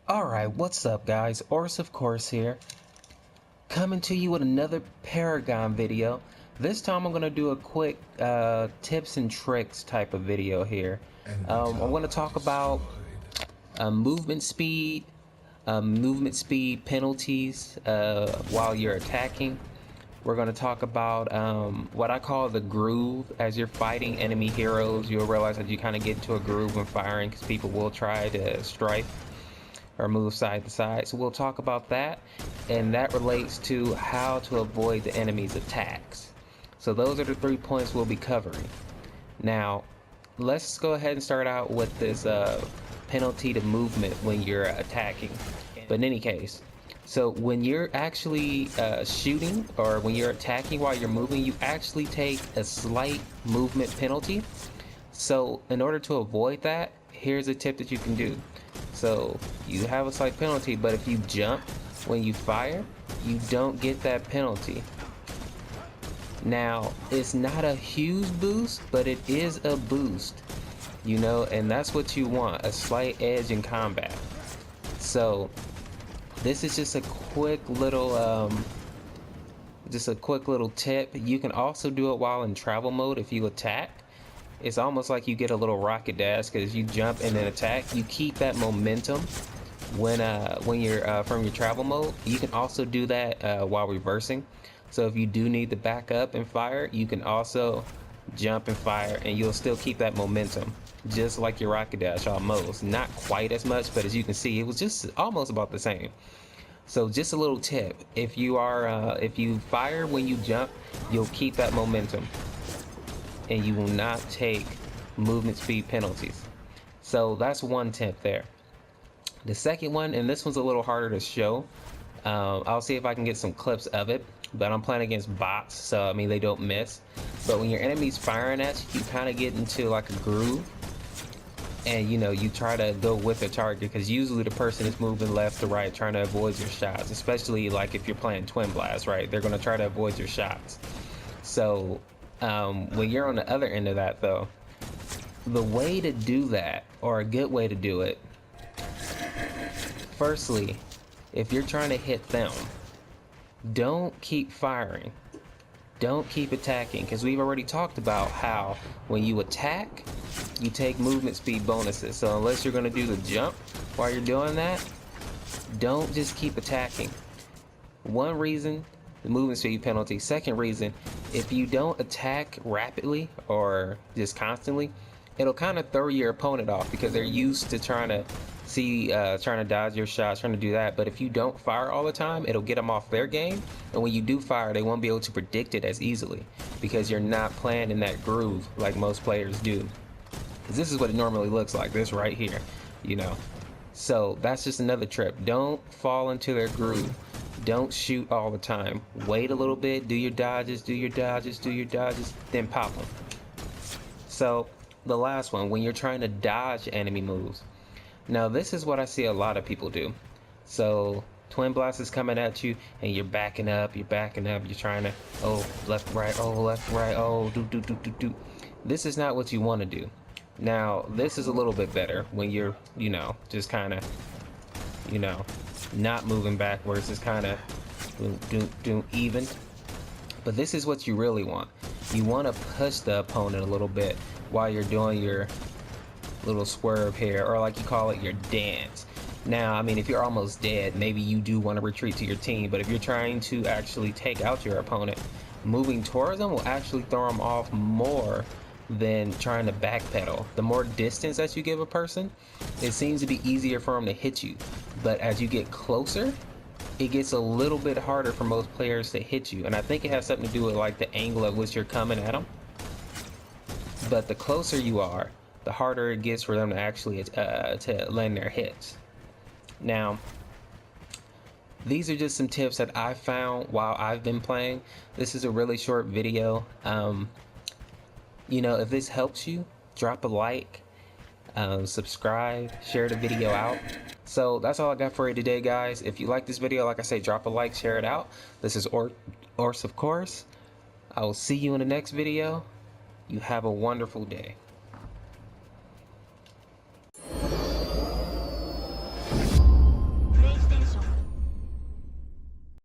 Alright, what's up guys? Orseofkorse here, coming to you with another Paragon video. This time I'm going to do a quick tips and tricks type of video here. I'm going to talk about movement speed penalties while you're attacking. We're going to talk about what I call the groove. As you're fighting enemy heroes, you'll realize that you kind of get into a groove when firing, because people will try to strike or move side to side. So we'll talk about that, and that relates to how to avoid the enemy's attacks. So those are the 3 points we'll be covering. Now let's go ahead and start out with this penalty to movement when you're attacking. But in any case, so when you're actually shooting, or when you're attacking while you're moving, you actually take a slight movement penalty. So in order to avoid that, here's a tip that you can do. So you have a slight penalty, but if you jump when you fire, you don't get that penalty. Now, it's not a huge boost, but it is a boost, you know, and that's what you want, a slight edge in combat. So this is just a quick little tip. You can also do it while in travel mode. If you attack, it's almost like you get a little rocket dash, because you jump and then attack. You keep that momentum when you're from your travel mode. You can also do that while reversing. So if you do need to back up and fire, you can also jump and fire, and you'll still keep that momentum, just like your rocket dash almost. Not quite as much, but as you can see, it was just almost about the same. So just a little tip: if you fire when you jump, you'll keep that momentum, and you will not take movement speed penalties. So that's one tip there. The second one, and this one's a little harder to show. I'll see if I can get some clips of it, but I'm playing against bots, so I mean, they don't miss. But when your enemy's firing at you, you kind of get into like a groove, and you know, you try to go with the target, because usually the person is moving left to right trying to avoid your shots, especially like if you're playing Twin Blast, right? They're going to try to avoid your shots. So when you're on the other end of that, though, the way to do that, or a good way to do it, firstly, if you're trying to hit them, don't keep firing, don't keep attacking, because we've already talked about how when you attack, you take movement speed bonuses. So unless you're going to do the jump while you're doing that, don't just keep attacking. One reason, the movement speed penalty. Second reason, if you don't attack rapidly or just constantly, it'll kind of throw your opponent off, because they're used to trying to dodge your shots, trying to do that. But if you don't fire all the time, it'll get them off their game, and when you do fire, they won't be able to predict it as easily, because you're not playing in that groove like most players do. Because this is what it normally looks like, this right here, you know. So that's just another trip. Don't fall into their groove. Don't shoot all the time. Wait a little bit, do your dodges, then pop them. So the last one, when you're trying to dodge enemy moves. Now this is what I see a lot of people do. So Twin Blast is coming at you, and you're backing up, you're trying to, oh, left, right, oh, do. This is not what you want to do. Now this is a little bit better when you're, you know, just kind of, you know, not moving backwards, just kind of do even. But this is what you really want. You want to push the opponent a little bit while you're doing your little swerve here, or like you call it, your dance. Now, I mean, if you're almost dead, maybe you do want to retreat to your team, but if you're trying to actually take out your opponent, moving towards them will actually throw them off more than trying to backpedal. The more distance that you give a person, it seems to be easier for them to hit you, but as you get closer, it gets a little bit harder for most players to hit you. And I think it has something to do with like the angle at which you're coming at them. But the closer you are, the harder it gets for them to actually to land their hits. Now, these are just some tips that I found while I've been playing. This is a really short video. You know, if this helps you, drop a like, subscribe, share the video out. So that's all I got for you today, guys. If you like this video, like I say, drop a like, share it out. This is Orseofkorse. I will see you in the next video. You have a wonderful day.